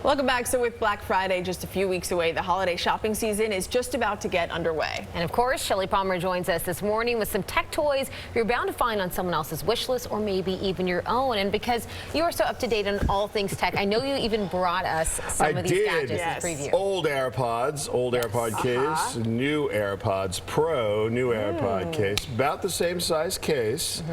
Welcome back. So with Black Friday just a few weeks away, the holiday shopping season is just about to get underway. And of course, Shelly Palmer joins us this morning with some tech toys you're bound to find on someone else's wish list or maybe even your own. And because you are so up to date on all things tech, I know you even brought us some of these gadgets to preview. Old AirPods, AirPod case, new AirPods Pro, new AirPod case, about the same size case,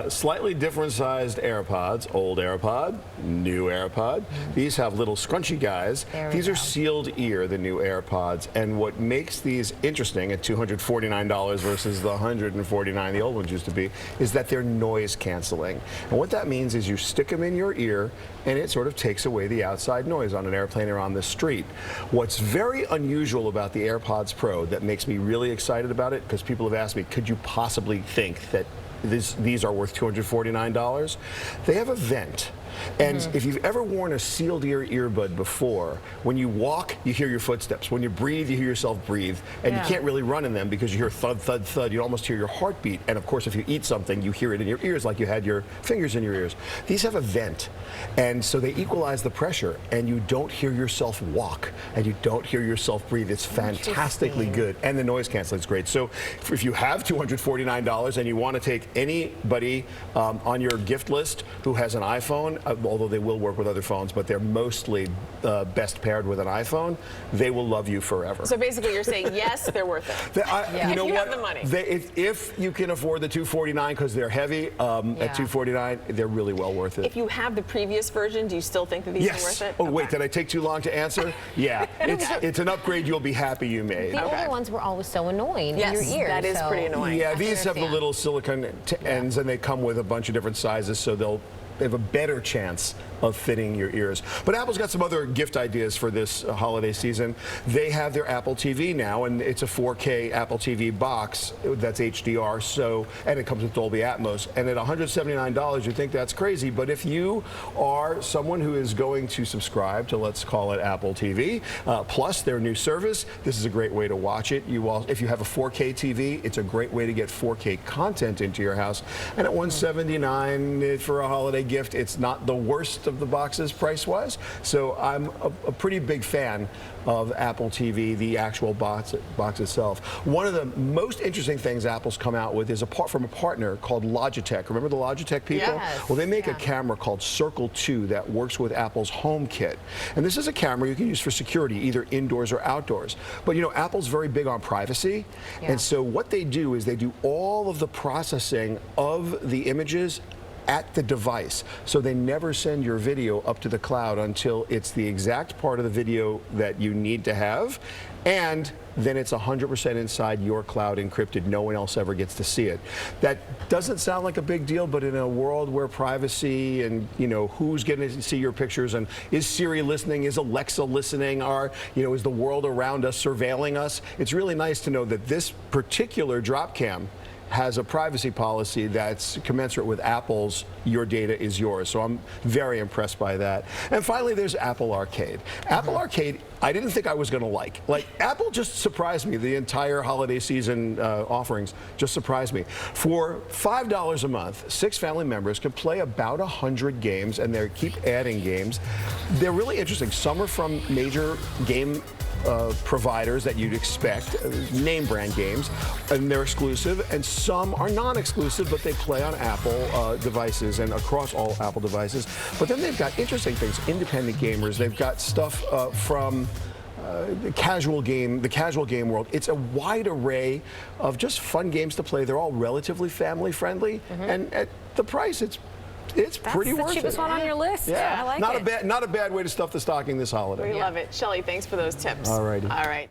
slightly different sized AirPods, old AirPod, new AirPod. These have little scrunchy guys. These are sealed ear, the new AirPods, and what makes these interesting at $249 versus the $149 the old ones used to be is that they're noise canceling. And what that means is you stick them in your ear and it sort of takes away the outside noise on an airplane or on the street. What's very unusual about the AirPods Pro that makes me really excited about it, because people have asked me, could you possibly think that these are worth $249? They have a vent. And if you've ever worn a sealed ear earbud before, when you walk, you hear your footsteps. When you breathe, you hear yourself breathe. And you can't really run in them because you hear thud, thud, thud. You almost hear your heartbeat. And of course, if you eat something, you hear it in your ears like you had your fingers in your ears. These have a vent. And so they equalize the pressure, and you don't hear yourself walk, and you don't hear yourself breathe. It's fantastically good. And the noise canceling is great. So if you have $249 and you want to take anybody on your gift list who has an iPhone, although they will work with other phones, but they're mostly best paired with an iPhone, they will love you forever. So basically you're saying, yes, they're worth it. You know if you what? have the money. If you can afford the $249 because they're heavy, at $249, they're really well worth it. If you have the previous version, do you still think that these are worth it? Oh, wait, did I take too long to ansser? Yeah, it's an upgrade you'll be happy you made. The older ones were always so annoying in your ears. That is pretty annoying. Yeah, these have the little silicone ends, and they come with a bunch of different sizes, so they have a better chance of fitting your ears. But Apple's got some other gift ideas for this holiday season. They have their Apple TV now, and it's a 4K Apple TV box that's HDR, and it comes with Dolby Atmos. And at $179, you think that's crazy, but if you are someone who is going to subscribe to, let's call it Apple TV, plus their new service, this is a great way to watch it. If you have a 4K TV, it's a great way to get 4K content into your house. And at $179 for a holiday gift, it's not the worst of the boxes price-wise. So I'm a pretty big fan of Apple TV, the actual box itself. One of the most interesting things Apple's come out with is from a partner called Logitech. Remember the Logitech people? Yes. Well, they make a camera called Circle 2 that works with Apple's HomeKit. And this is a camera you can use for security, either indoors or outdoors. But you know, Apple's very big on privacy. And so what they do is they do all of the processing of the images at the device. So they never send your video up to the cloud until it's the exact part of the video that you need to have, and then it's 100% inside your cloud encrypted. No one else ever gets to see it. That doesn't sound like a big deal, but in a world where privacy and, you know, who's going to see your pictures, and is Siri listening, is Alexa listening, is the world around us surveilling us, it's really nice to know that this particular drop cam has a privacy policy that's commensurate with Apple's "your data is yours." So I'm very impressed by that. And finally, there's Apple Arcade. Apple Arcade, I didn't think I was going to like. Apple just surprised me. The entire holiday season offerings just surprised me. For $5 a month, 6 family members can play about 100 games, and they keep adding games. They're really interesting. Some are from major game providers that you'd expect, name brand games, and they're exclusive, and some are non-exclusive, but they play on Apple devices and across all Apple devices. But then they've got interesting things, independent gamers. They've got stuff from the casual game world. It's a wide array of just fun games to play. They're all relatively family friendly, and at the price, it's pretty worth it. That's the cheapest one on your list. Yeah, I like it. Not a bad way to stuff the stocking this holiday. We love it. Shelly, thanks for those tips. All righty. All right.